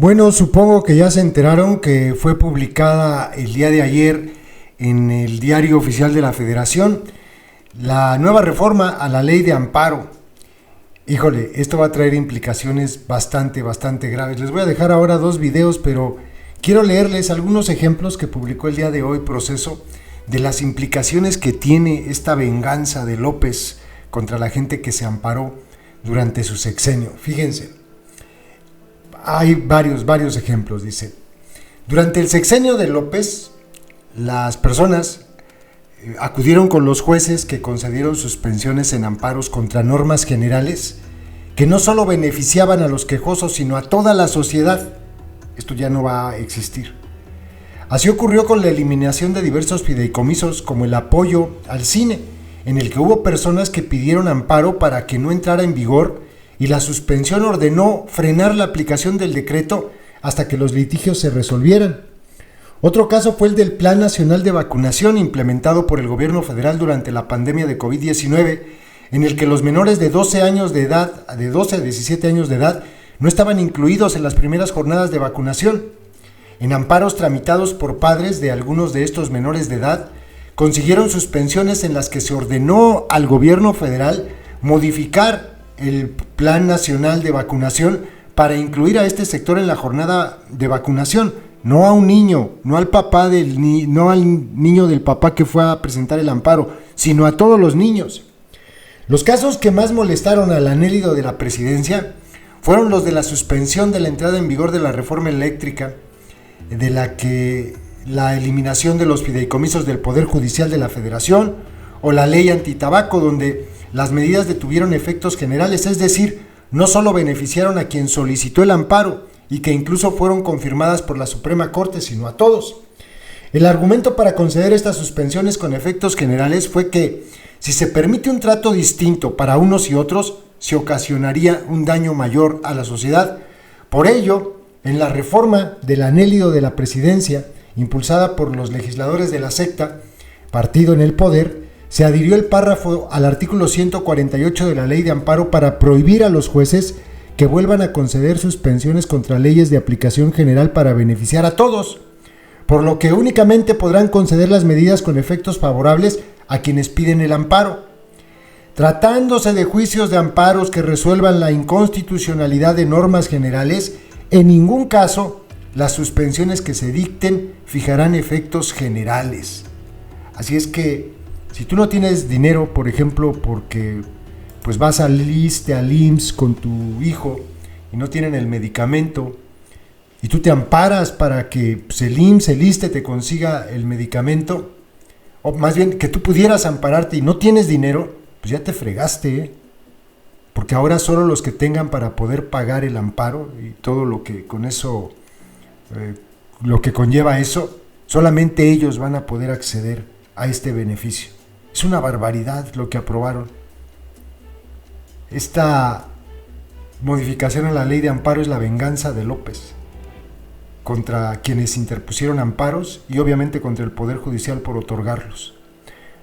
Bueno, supongo que ya se enteraron que fue publicada el día de ayer en el Diario Oficial de la Federación la nueva reforma a la Ley de Amparo. Híjole, esto va a traer implicaciones bastante graves. Les voy a dejar ahora 2 videos, pero quiero leerles algunos ejemplos que publicó el día de hoy Proceso de las implicaciones que tiene esta venganza de López contra la gente que se amparó durante su sexenio. Fíjense. Hay varios ejemplos, dice. Durante el sexenio de López, las personas acudieron con los jueces que concedieron suspensiones en amparos contra normas generales que no solo beneficiaban a los quejosos, sino a toda la sociedad. Esto ya no va a existir. Así ocurrió con la eliminación de diversos fideicomisos, como el apoyo al cine, en el que hubo personas que pidieron amparo para que no entrara en vigor, y la suspensión ordenó frenar la aplicación del decreto hasta que los litigios se resolvieran. Otro caso fue el del Plan Nacional de Vacunación implementado por el gobierno federal durante la pandemia de COVID-19, en el que los menores de 12 años de edad, de 12 a 17 años de edad, no estaban incluidos en las primeras jornadas de vacunación. En amparos tramitados por padres de algunos de estos menores de edad, consiguieron suspensiones en las que se ordenó al gobierno federal modificar el Plan Nacional de Vacunación para incluir a este sector en la jornada de vacunación, no a un niño, no al niño del papá que fue a presentar el amparo, sino a todos los niños. Los casos que más molestaron al anhélito de la presidencia fueron los de la suspensión de la entrada en vigor de la reforma eléctrica, de la eliminación de los fideicomisos del Poder Judicial de la Federación, o la ley antitabaco, donde las medidas detuvieron efectos generales, es decir, no solo beneficiaron a quien solicitó el amparo y que incluso fueron confirmadas por la Suprema Corte, sino a todos. El argumento para conceder estas suspensiones con efectos generales fue que si se permite un trato distinto para unos y otros, se ocasionaría un daño mayor a la sociedad. Por ello, en la reforma del anhélito de la presidencia, impulsada por los legisladores de la secta, partido en el poder, se adhirió el párrafo al artículo 148 de la Ley de Amparo para prohibir a los jueces que vuelvan a conceder suspensiones contra leyes de aplicación general para beneficiar a todos, por lo que únicamente podrán conceder las medidas con efectos favorables a quienes piden el amparo. Tratándose de juicios de amparos que resuelvan la inconstitucionalidad de normas generales, en ningún caso las suspensiones que se dicten fijarán efectos generales. Así es que si tú no tienes dinero, por ejemplo, porque pues vas al ISSSTE, al IMSS con tu hijo y no tienen el medicamento, y tú te amparas para que pues, el IMSS, el ISSSTE te consiga el medicamento, o más bien que tú pudieras ampararte y no tienes dinero, pues ya te fregaste, ¿eh? Porque ahora solo los que tengan para poder pagar el amparo y todo lo que con eso, lo que conlleva eso, solamente ellos van a poder acceder a este beneficio. Es una barbaridad lo que aprobaron. Esta modificación a la Ley de Amparo es la venganza de López contra quienes interpusieron amparos y obviamente contra el Poder Judicial por otorgarlos.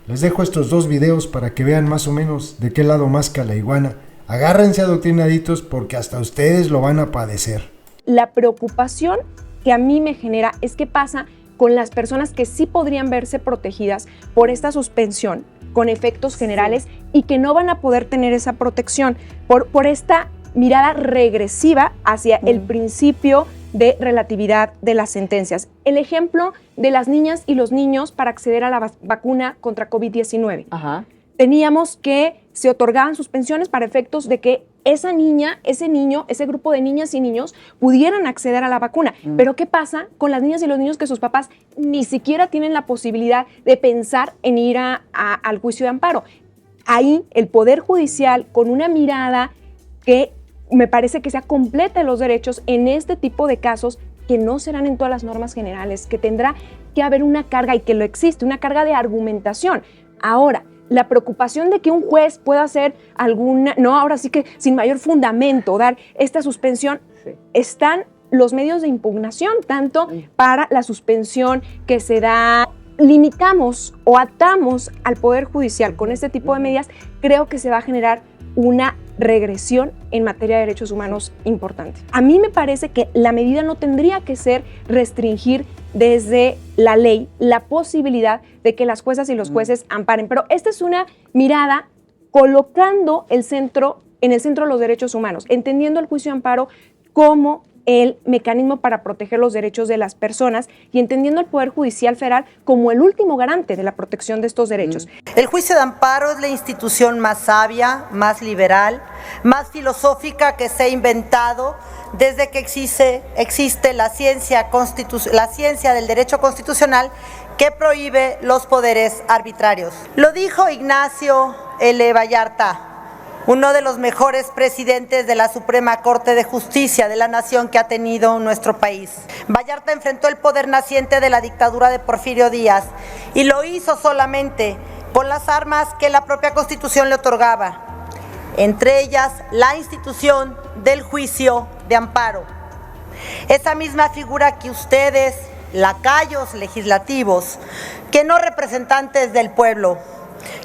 Les dejo estos 2 videos para que vean más o menos de qué lado masca la iguana. Agárrense, adoctrinaditos, porque hasta ustedes lo van a padecer. La preocupación que a mí me genera es qué pasa con las personas que sí podrían verse protegidas por esta suspensión con efectos generales y que no van a poder tener esa protección por esta mirada regresiva hacia el principio de relatividad de las sentencias. El ejemplo de las niñas y los niños para acceder a la vacuna contra COVID-19. Ajá. Teníamos que se otorgaban suspensiones para efectos de que esa niña, ese niño, ese grupo de niñas y niños pudieran acceder a la vacuna. Pero ¿qué pasa con las niñas y los niños que sus papás ni siquiera tienen la posibilidad de pensar en ir al juicio de amparo? Ahí el Poder Judicial, con una mirada que me parece que sea completa de los derechos en este tipo de casos, que no serán en todas las normas generales, que tendrá que haber una carga, y que lo existe, una carga de argumentación. Ahora, la preocupación de que un juez pueda hacer alguna, no, ahora sí que sin mayor fundamento, dar esta suspensión, están los medios de impugnación, tanto para la suspensión que se da, limitamos o atamos al Poder Judicial con este tipo de medidas, creo que se va a generar una regresión en materia de derechos humanos importante. A mí me parece que la medida no tendría que ser restringir desde la ley la posibilidad de que las juezas y los jueces amparen, pero esta es una mirada colocando en el centro los derechos humanos, entendiendo el juicio de amparo como el mecanismo para proteger los derechos de las personas y entendiendo el Poder Judicial Federal como el último garante de la protección de estos derechos. El juicio de amparo es la institución más sabia, más liberal, más filosófica que se ha inventado desde que existe la ciencia del derecho constitucional que prohíbe los poderes arbitrarios. Lo dijo Ignacio L. Vallarta, uno de los mejores presidentes de la Suprema Corte de Justicia de la Nación que ha tenido nuestro país. Vallarta enfrentó el poder naciente de la dictadura de Porfirio Díaz y lo hizo solamente con las armas que la propia Constitución le otorgaba, entre ellas la institución del juicio de amparo. Esa misma figura que ustedes, lacayos legislativos, que no representantes del pueblo,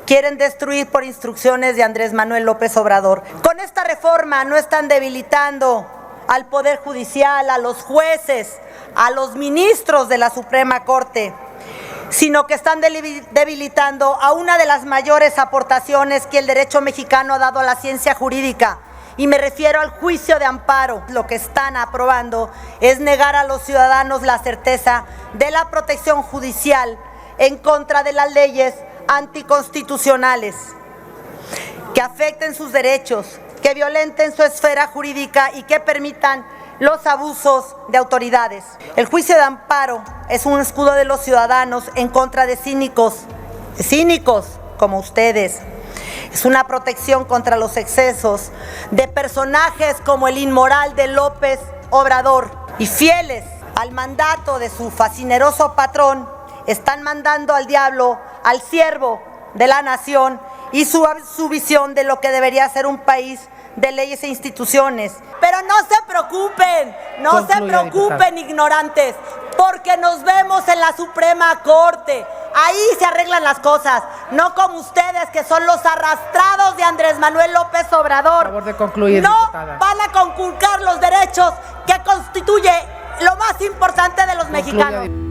quieren destruir por instrucciones de Andrés Manuel López Obrador. Con esta reforma no están debilitando al Poder Judicial, a los jueces, a los ministros de la Suprema Corte, sino que están debilitando a una de las mayores aportaciones que el derecho mexicano ha dado a la ciencia jurídica, y me refiero al juicio de amparo. Lo que están aprobando es negar a los ciudadanos la certeza de la protección judicial en contra de las leyes anticonstitucionales que afecten sus derechos, que violenten su esfera jurídica y que permitan los abusos de autoridades. El juicio de amparo es un escudo de los ciudadanos en contra de cínicos como ustedes. Es una protección contra los excesos de personajes como el inmoral de López Obrador, y fieles al mandato de su fascineroso patrón, están mandando al diablo al siervo de la nación y su visión de lo que debería ser un país de leyes e instituciones. Pero no se preocupen, ignorantes, porque nos vemos en la Suprema Corte. Ahí se arreglan las cosas, no como ustedes que son los arrastrados de Andrés Manuel López Obrador. Por favor de concluir, no diputada. Van a conculcar los derechos que constituye lo más importante de los mexicanos.